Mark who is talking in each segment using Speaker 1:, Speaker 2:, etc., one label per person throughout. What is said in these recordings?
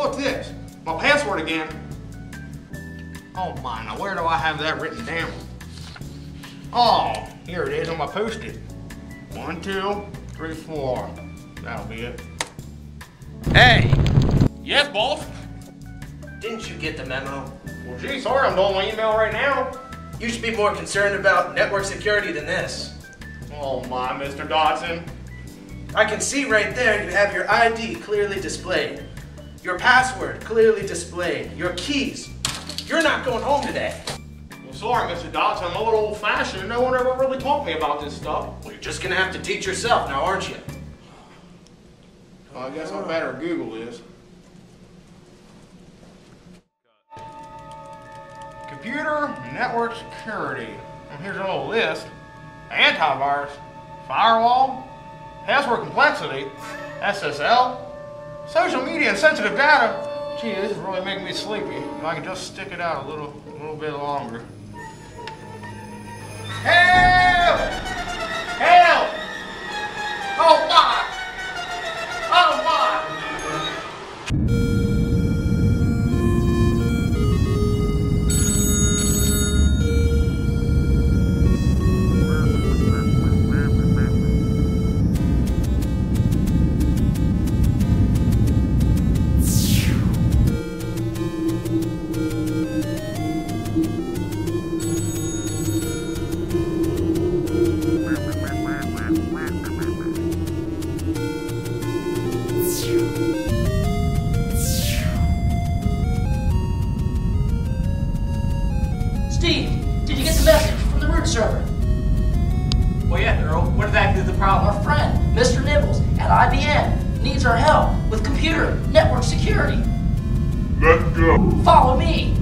Speaker 1: look this. My password again. Oh my, now where do I have that written down? Oh, here it is on my Post-it. 1, 2, 3, 4. That'll be it.
Speaker 2: Hey!
Speaker 1: Yes, boss?
Speaker 2: Didn't you get the memo?
Speaker 1: Well, gee, sorry, I'm doing my email right now.
Speaker 2: You should be more concerned about network security than this.
Speaker 1: Oh my, Mr. Dodson.
Speaker 2: I can see right there you have your ID clearly displayed. Your password clearly displayed. Your keys. You're not going home today.
Speaker 1: Well, sorry, Mr. Dodson, I'm a little old-fashioned and no one ever really taught me about this stuff.
Speaker 2: Well, you're just gonna have to teach yourself now, aren't you?
Speaker 1: Well, I guess I better Google this. Computer network security. And here's a little list. Antivirus, firewall, password complexity, SSL, social media and sensitive data. Gee, this is really making me sleepy. If I can just stick it out a little bit longer. Help! Help! Oh my! Oh my!
Speaker 3: Steve, did you get the message from the root server?
Speaker 4: Well, yeah, Earl. What exactly is the problem?
Speaker 3: Our friend, Mr. Nibbles, at IBM, needs our help with computer network security.
Speaker 5: Let's go.
Speaker 3: Follow me.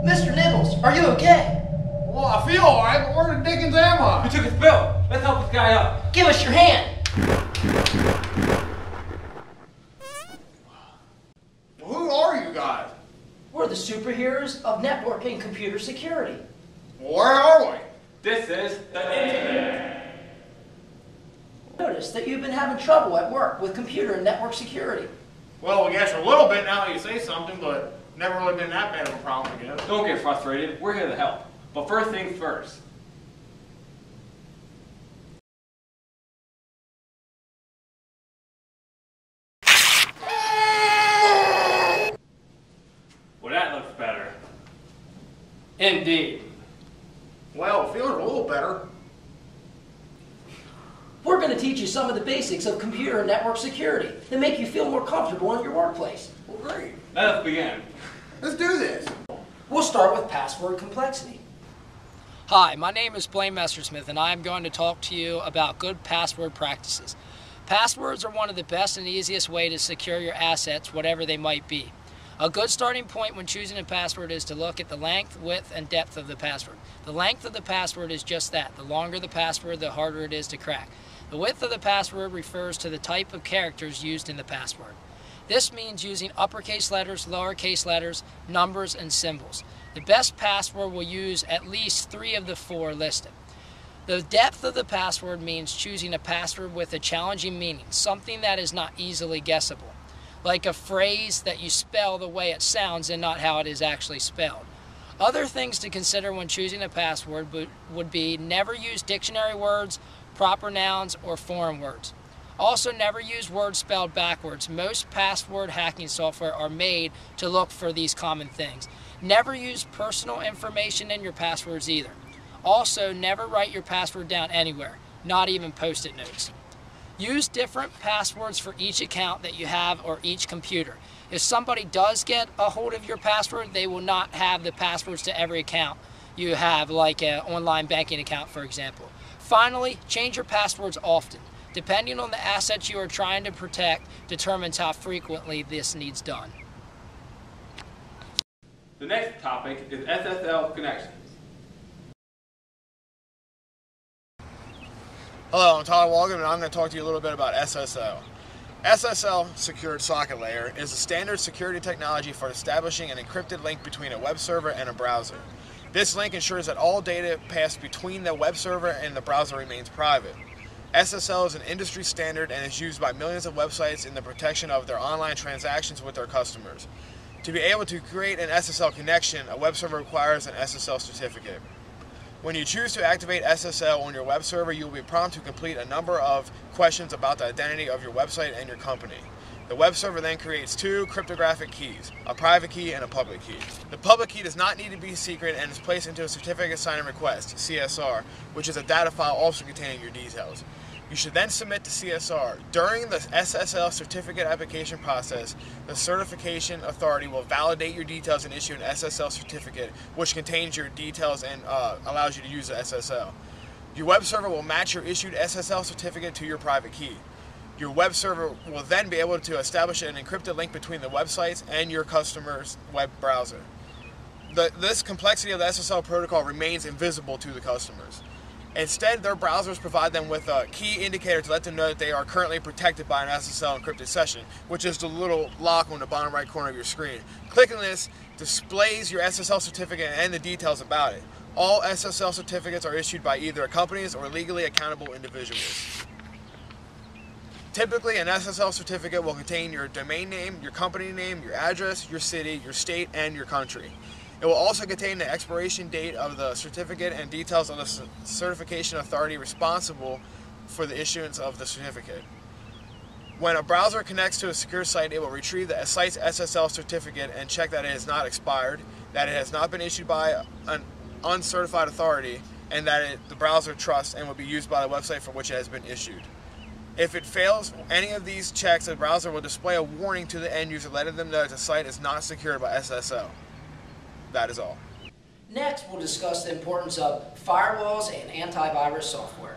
Speaker 3: Mr. Nibbles, are you okay?
Speaker 1: Well, I feel alright, but where the dickens am I?
Speaker 4: Who took his bill? Let's help this guy up.
Speaker 3: Give us your hand.
Speaker 1: Well, who are you guys?
Speaker 3: We're the superheroes of network and computer security.
Speaker 1: Well, where are we?
Speaker 4: This is the internet.
Speaker 3: Notice that you've been having trouble at work with computer and network security.
Speaker 1: Well, I guess a little bit now that you say something, but never really been that bad of a problem, I guess.
Speaker 4: Don't get frustrated. We're here to help. But first things first. Well, that looks better. Indeed.
Speaker 1: Well, it feels a little better.
Speaker 3: We're going to teach you some of the basics of computer and network security that make you feel more comfortable in your workplace.
Speaker 1: Well, great.
Speaker 4: Let us begin.
Speaker 1: Let's do this.
Speaker 3: We'll start with password complexity.
Speaker 6: Hi, my name is Blaine Messersmith, and I am going to talk to you about good password practices. Passwords are one of the best and easiest ways to secure your assets, whatever they might be. A good starting point when choosing a password is to look at the length, width, and depth of the password. The length of the password is just that. The longer the password, the harder it is to crack. The width of the password refers to the type of characters used in the password. This means using uppercase letters, lowercase letters, numbers, and symbols. The best password will use at least 3 of the 4 listed. The depth of the password means choosing a password with a challenging meaning, something that is not easily guessable, like a phrase that you spell the way it sounds and not how it is actually spelled. Other things to consider when choosing a password would be never use dictionary words, proper nouns, or foreign words. Also, never use words spelled backwards. Most password hacking software are made to look for these common things. Never use personal information in your passwords either. Also, never write your password down anywhere, not even post-it notes. Use different passwords for each account that you have or each computer. If somebody does get a hold of your password, they will not have the passwords to every account you have, like an online banking account, for example. Finally, change your passwords often. Depending on the assets you are trying to protect determines how frequently this needs done.
Speaker 4: The next topic is SSL connections.
Speaker 7: Hello, I'm Tyler Walgan, and I'm going to talk to you a little bit about SSL. SSL, Secured Socket Layer, is a standard security technology for establishing an encrypted link between a web server and a browser. This link ensures that all data passed between the web server and the browser remains private. SSL is an industry standard and is used by millions of websites in the protection of their online transactions with their customers. To be able to create an SSL connection, a web server requires an SSL certificate. When you choose to activate SSL on your web server, you will be prompted to complete a number of questions about the identity of your website and your company. The web server then creates two cryptographic keys, a private key and a public key. The public key does not need to be secret and is placed into a certificate signing request, CSR, which is a data file also containing your details. You should then submit to CSR. During the SSL certificate application process, the certification authority will validate your details and issue an SSL certificate, which contains your details and allows you to use the SSL. Your web server will match your issued SSL certificate to your private key. Your web server will then be able to establish an encrypted link between the websites and your customer's web browser. This complexity of the SSL protocol remains invisible to the customers. Instead, their browsers provide them with a key indicator to let them know that they are currently protected by an SSL encrypted session, which is the little lock on the bottom right corner of your screen. Clicking this displays your SSL certificate and the details about it. All SSL certificates are issued by either companies or legally accountable individuals. Typically, an SSL certificate will contain your domain name, your company name, your address, your city, your state, and your country. It will also contain the expiration date of the certificate and details of the certification authority responsible for the issuance of the certificate. When a browser connects to a secure site, it will retrieve the site's SSL certificate and check that it has not expired, that it has not been issued by an uncertified authority, and that the browser trusts and will be used by the website for which it has been issued. If it fails any of these checks, the browser will display a warning to the end user letting them know that the site is not secured by SSL. That is all.
Speaker 3: Next, we'll discuss the importance of firewalls and antivirus software.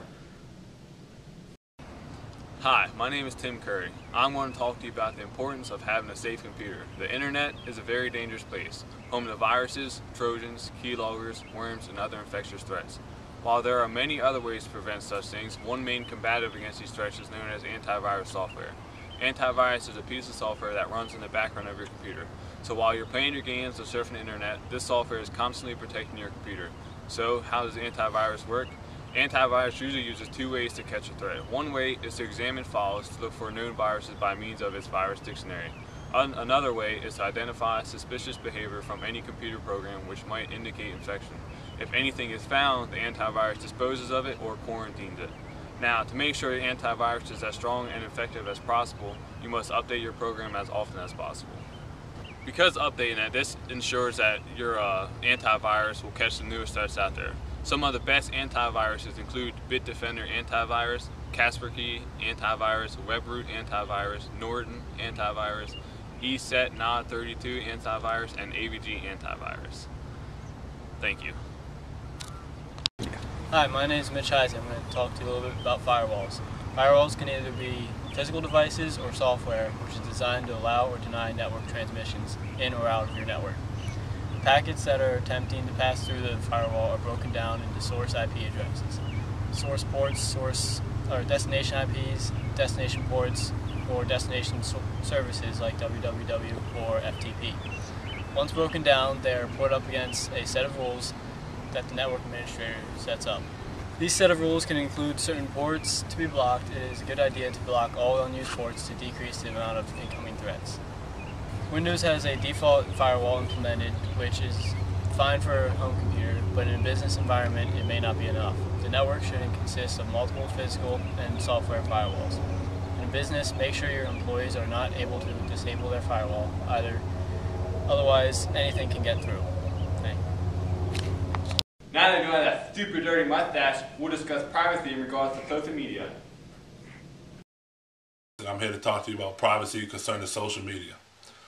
Speaker 8: Hi, my name is Tim Curry. I'm going to talk to you about the importance of having a safe computer. The internet is a very dangerous place, home to viruses, trojans, keyloggers, worms, and other infectious threats. While there are many other ways to prevent such things, one main combative against these threats is known as antivirus software. Antivirus is a piece of software that runs in the background of your computer. So while you're playing your games or surfing the internet, this software is constantly protecting your computer. So how does antivirus work? Antivirus usually uses two ways to catch a threat. One way is to examine files to look for known viruses by means of its virus dictionary. Another way is to identify suspicious behavior from any computer program which might indicate infection. If anything is found, the antivirus disposes of it or quarantines it. Now, to make sure the antivirus is as strong and effective as possible, you must update your program as often as possible. Because updating it, this ensures that your antivirus will catch the newest threats out there. Some of the best antiviruses include Bitdefender Antivirus, Kaspersky Antivirus, Webroot Antivirus, Norton Antivirus, ESET NOD32 Antivirus, and AVG Antivirus. Thank you.
Speaker 9: Hi, my name is Mitch Heisey. I'm going to talk to you a little bit about firewalls. Firewalls can either be physical devices or software which is designed to allow or deny network transmissions in or out of your network. Packets that are attempting to pass through the firewall are broken down into source IP addresses, source ports, destination IPs, destination ports, or destination services like www or FTP. Once broken down, they are put up against a set of rules that the network administrator sets up. These set of rules can include certain ports to be blocked. It is a good idea to block all unused ports to decrease the amount of incoming threats. Windows has a default firewall implemented, which is fine for a home computer, but in a business environment it may not be enough. The network should consist of multiple physical and software firewalls. In a business, make sure your employees are not able to disable their firewall either, otherwise anything can get through.
Speaker 4: Now that you have that stupid dirty mustache, we'll discuss privacy in regards to social media.
Speaker 5: I'm here to talk to you about privacy concerning social media.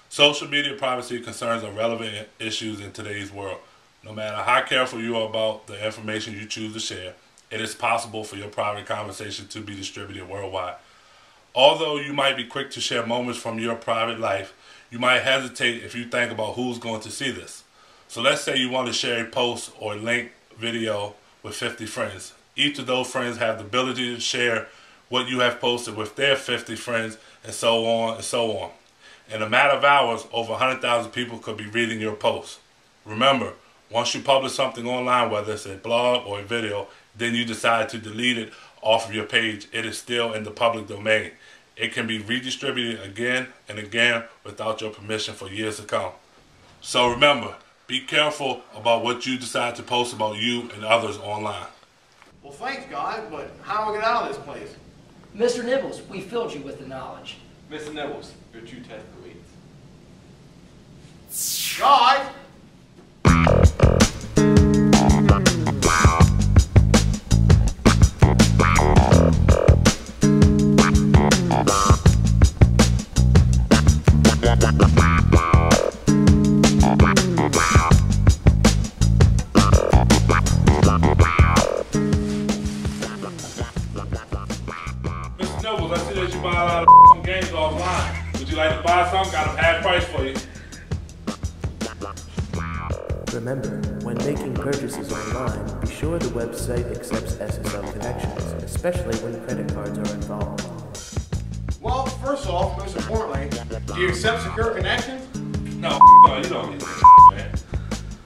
Speaker 5: Social media privacy concerns are relevant issues in today's world. No matter how careful you are about the information you choose to share, it is possible for your private conversation to be distributed worldwide. Although you might be quick to share moments from your private life, you might hesitate if you think about who's going to see this. So let's say you want to share a post or link video with 50 friends. Each of those friends have the ability to share what you have posted with their 50 friends, and so on and so on. In a matter of hours, over 100,000 people could be reading your post. Remember, Once you publish something online, whether it's a blog or a video, then you decide to delete it off of your page, it is still in the public domain. It can be redistributed again and again without your permission for years to come. So remember, be careful about what you decide to post about you and others online.
Speaker 1: Well, thanks, guys, but how do we get out of this place?
Speaker 3: Mr. Nibbles, we filled you with the knowledge.
Speaker 4: Mr. Nibbles, your true test awaits.
Speaker 1: Guys!
Speaker 5: Mr. Nibbles, I see that you buy a lot of games offline. Would you like to buy some? Got them half price for you.
Speaker 10: Remember, when making purchases online, be sure the website accepts SSL connections, especially when credit cards are involved.
Speaker 1: Well, first off, most importantly, do you accept secure connections?
Speaker 5: No, you don't get this, man.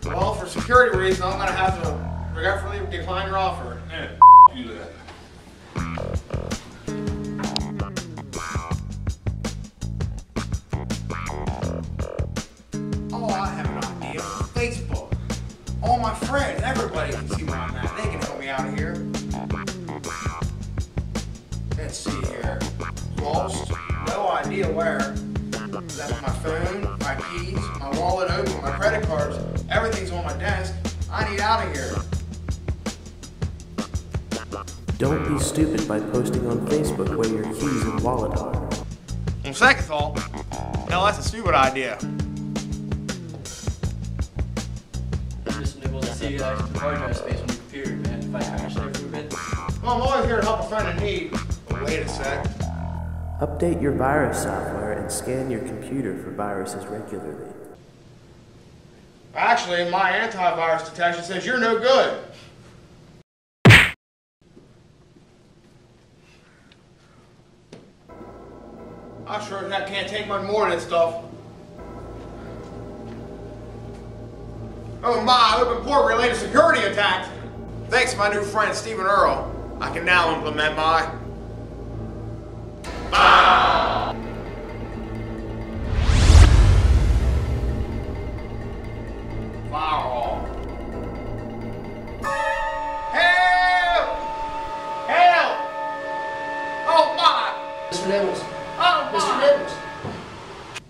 Speaker 1: Well, for security reasons, I'm going to have to regretfully decline your offer.
Speaker 5: Man, you that.
Speaker 1: Oh, I have an idea. Facebook. All my friends, everybody can see where I'm at. They can help me out of here. Let's see here. Lost. No idea where. Left my phone, my keys, my wallet open, my credit cards. Everything's on my desk. I need out of here.
Speaker 10: Don't be stupid by posting on Facebook where your keys and wallet are.
Speaker 1: On second thought, hell, that's a stupid idea.
Speaker 9: Mr. Nibbles, I see you have some hard drive space on your computer, man. If I crash there for a bit.
Speaker 1: Well, I'm always here to help a friend in need. But wait a sec.
Speaker 10: Update your virus software and scan your computer for viruses regularly.
Speaker 1: Actually, my antivirus detection says you're no good. I sure as heck can't take much more of this stuff. Oh my, open port related security attack. Thanks to my new friend Stephen Earl, I can now implement my firewall. Help! Help! Oh my!
Speaker 3: Mr. Nibbles.
Speaker 1: Oh my!
Speaker 3: Mr. Nibbles.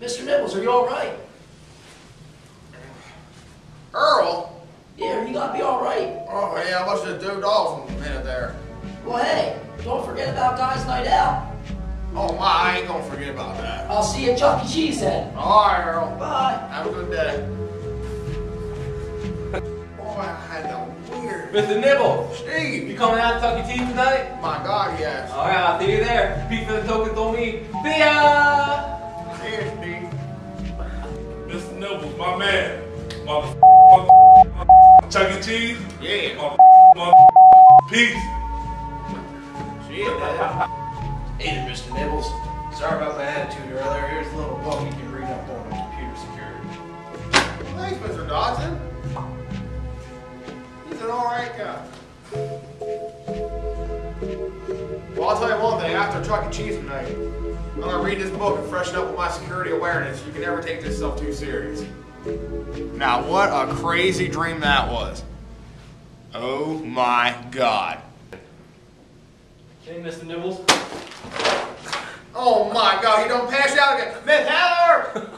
Speaker 3: Mr. Nibbles, are you alright?
Speaker 1: Earl?
Speaker 3: Yeah, you gotta be alright.
Speaker 1: Oh yeah, I must have dozed off a minute there.
Speaker 3: Well, hey, don't forget about Guys Night Out.
Speaker 1: Oh my, I ain't gonna forget about that.
Speaker 3: I'll see you at Chuck E. Cheese then.
Speaker 1: Alright, Earl.
Speaker 3: Bye.
Speaker 1: Have a good day. Boy, I had the weird.
Speaker 4: Mr. Nibble,
Speaker 1: Steve!
Speaker 4: you coming out to Tuck E. Cheese tonight?
Speaker 1: My God, yes.
Speaker 4: Alright, I'll see you there. Pete for the token told me. See ya!
Speaker 1: See you, Steve.
Speaker 5: Mr. Nibbles, my man. Chuck E. Cheese?
Speaker 1: Yeah.
Speaker 5: Peace.
Speaker 1: See you, Dad.
Speaker 2: Hey there, Mr. Nibbles. Sorry about my attitude earlier. Here's a little book you can read up on computer security.
Speaker 1: Thanks, Mr. Dodson. He's an alright guy. Well, I'll tell you one thing. After Chuck E. Cheese tonight, I'm gonna read this book and freshen up with my security awareness. You can never take this stuff too serious. Now, what a crazy dream that was. Oh my God.
Speaker 9: Hey, Mr. Nibbles.
Speaker 1: Oh my God, he don't pass out again. Miss Heller!